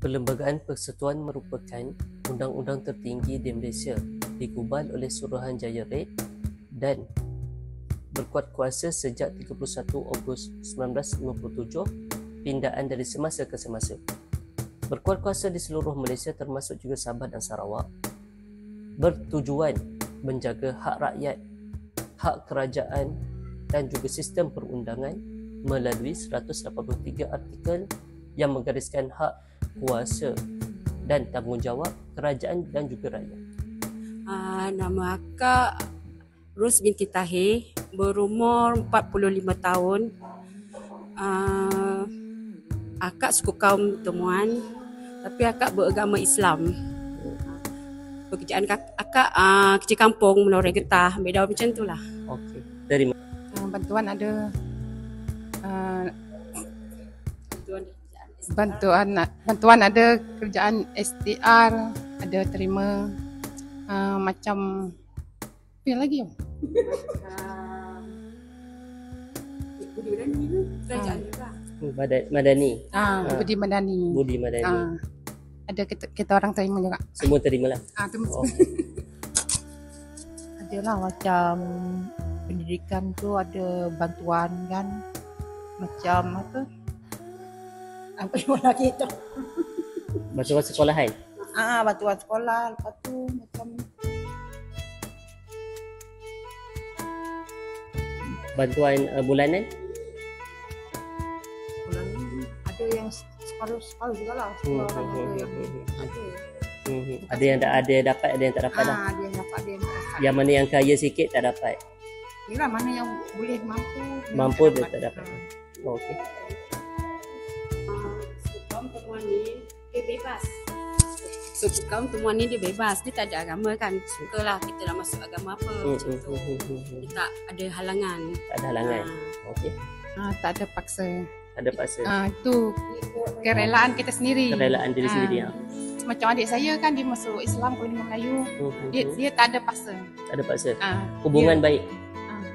Perlembagaan Persekutuan merupakan undang-undang tertinggi di Malaysia, digubal oleh Suruhanjaya Red dan berkuat kuasa sejak 31 Ogos 1957, pindaan dari semasa ke semasa. Berkuat kuasa di seluruh Malaysia termasuk juga Sabah dan Sarawak, bertujuan menjaga hak rakyat, hak kerajaan dan juga sistem perundangan melalui 183 artikel yang menggariskan hak, kuasa dan tanggungjawab kerajaan dan juga rakyat. Nama akak Ros binti Tahir, berumur 45 tahun. Akak suku kaum Temuan, tapi akak beragama Islam. Pekerjaan akak kerja kampung, menoreh getah, ambil daun macam tu lah. Okey. Dari mana? Bantuan ada bantuan ada kerjaan STR, ada terima macam apa lagi ya? Kerajaan juga. Madani. Budi Madani. Budi Madani. Ada kita orang terima juga. Semua terimalah. Terima Oh. Adalah macam pendidikan tu ada bantuan kan, macam apa yang lagi tu, Bantuan sekolahan. bantuan sekolah. Lepas tu macam Bantuan bulanan. ada yang separuh juga lah. Sekolah orang ada yang Ada yang dapat, ada yang tak dapat lah. ada yang dapat, ada yang tak dapat. Yang mana yang kaya sikit tak dapat. Yalah, mana yang boleh Mampu dia tak dapat. Okey. Suku kaum Temuan ni dia bebas. Suku kaum Temuan ni dia bebas. Dia tak ada agama kan. Sukalah kita nak masuk agama apa macam tu. Dia tak ada halangan. Tak ada halangan. Okey. Tak ada paksa. Ada paksa. Itu kerelaan kita sendiri. Kerelaan diri sendiri. Macam adik saya kan, dia masuk Islam kalau dia Melayu. Dia tak ada paksa. Tak ada paksa. Hubungan baik.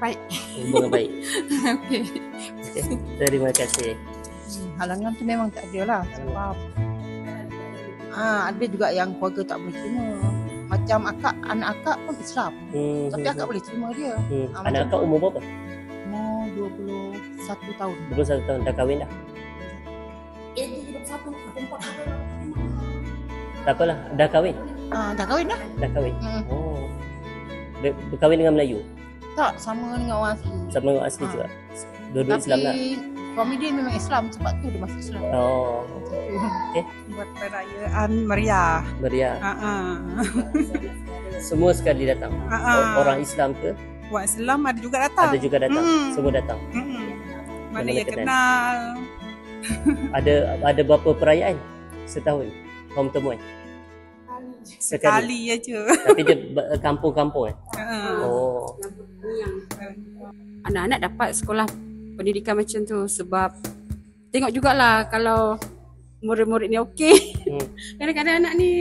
Baik. Hubungan baik. Okey. Okay. Terima kasih. halangan tu memang tak ada lah, sebab ada juga yang keluarga tak boleh terima. Macam anak akak pun Islam, tapi akak boleh terima dia. Anak akak umur berapa? Umur 21 tahun. 21 tahun. Dah kahwin dah? 21 Tak apalah. Dah kahwin? Dah kahwin dah. Dah kahwin. Oh. Berkahwin dengan Melayu? Tak, sama dengan orang asli. Sama dengan asli juga? Dua-dua Islam lah? Suami dia memang Islam, sebab tu dia masuk Islam. Oh. Okay. Buat perayaan meriah. Meriah. Semua sekali datang? Orang Islam ke? Orang Islam ada juga datang. Ada juga datang? Semua datang? Mana yang kenal. Ada berapa perayaan setahun? Kaum Temuan? Sekali aja. Tapi dia kampung-kampung Oh. Anak-anak dapat sekolah pendidikan macam tu sebab tengok jugalah kalau murid-murid ni okey. Kadang-kadang anak ni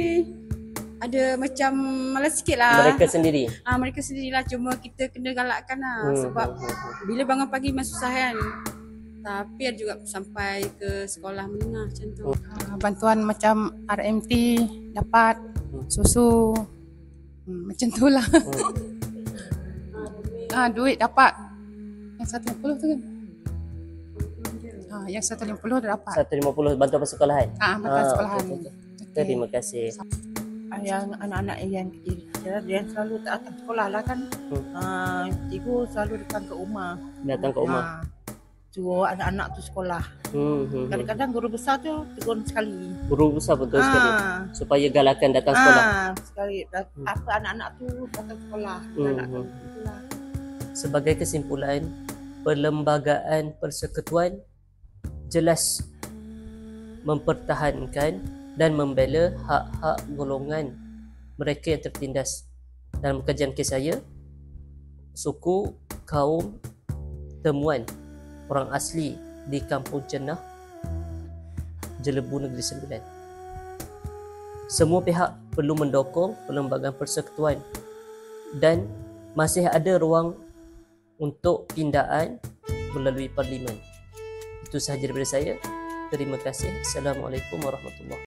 ada macam malas sikit lah. Mereka sendiri? Mereka sendirilah, cuma kita kena galakkan lah. Sebab bila bangun pagi memang susah kan. Tapi ada juga sampai ke sekolah menengah macam tu. Bantuan macam RMT dapat, susu, macam tu lah. Duit dapat. Yang 150 tu kan? Yang 150 dah dapat. 150 bantuan persekolahan? Bantuan sekolahan. Okay. Terima kasih. Yang anak-anak yang kecil, dia selalu tak datang sekolah lah kan. Cikgu selalu datang ke rumah. Datang ke rumah? Suruh anak-anak tu sekolah. Kadang-kadang guru besar tu tegur sekali. Guru besar betul sekali. Supaya galakan datang sekolah. Sekali. Apa anak-anak tu datang sekolah. Sebagai kesimpulan, Perlembagaan Persekutuan jelas mempertahankan dan membela hak-hak golongan mereka yang tertindas. Dalam kajian kes saya, suku kaum Temuan, orang asli di Kampung Cenah, Jelebu Negeri Sembilan. Semua pihak perlu mendukung Perlembagaan Persekutuan dan masih ada ruang untuk pindaan melalui parlimen. Itu sahaja daripada saya. Terima kasih. Assalamualaikum warahmatullahi wabarakatuh.